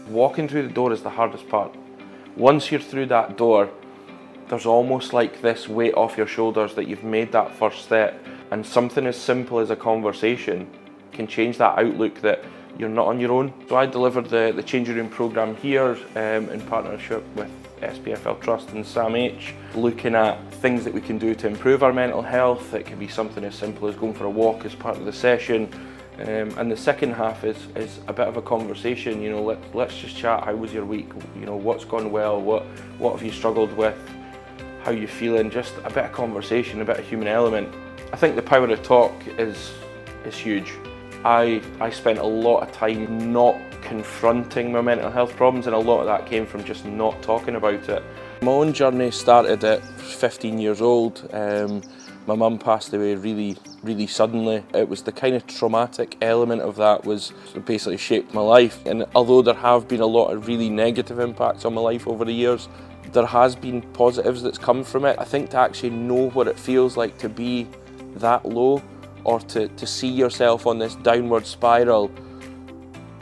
Walking through the door is the hardest part. Once you're through that door, there's almost like this weight off your shoulders that you've made that first step, and something as simple as a conversation can change that outlook that you're not on your own. So I delivered the Changing Room programme here in partnership with SPFL Trust and Sam H, looking at things that we can do to improve our mental health. It can be something as simple as going for a walk as part of the session. And the second half is a bit of a conversation. You know, let's just chat. How was your week? You know, what's gone well? What have you struggled with? How you feeling? Just a bit of conversation, a bit of human element. I think the power of talk is huge. I spent a lot of time not confronting my mental health problems, and a lot of that came from just not talking about it. My own journey started at 15 years old. My mum passed away really suddenly. It was the kind of traumatic element of that was basically shaped my life. And although there have been a lot of really negative impacts on my life over the years, there has been positives that's come from it. I think to actually know what it feels like to be that low, or to see yourself on this downward spiral,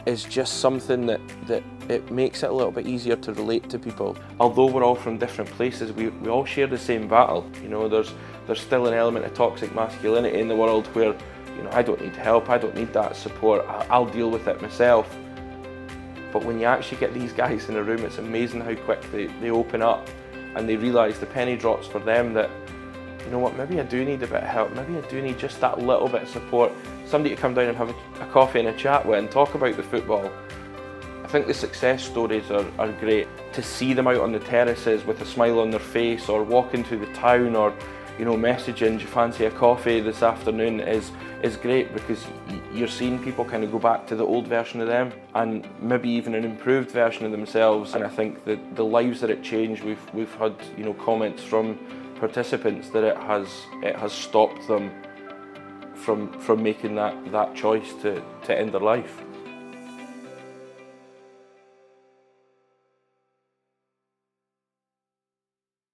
is just something that it makes it a little bit easier to relate to people. Although we're all from different places, we all share the same battle. You know, there's still an element of toxic masculinity in the world where, you know, I don't need help, I don't need that support, I'll deal with it myself. But when you actually get these guys in a room, it's amazing how quick they open up and they realise the penny drops for them that, you know what, maybe I do need a bit of help, maybe I do need just that little bit of support, somebody to come down and have a coffee and a chat with and talk about the football. I think the success stories are great. To see them out on the terraces with a smile on their face, or walking through the town, or, you know, messaging, do you fancy a coffee this afternoon, is great, because you're seeing people kind of go back to the old version of them and maybe even an improved version of themselves. And I think that the lives that it changed, we've had, you know, comments from participants that it has stopped them from making that choice to end their life.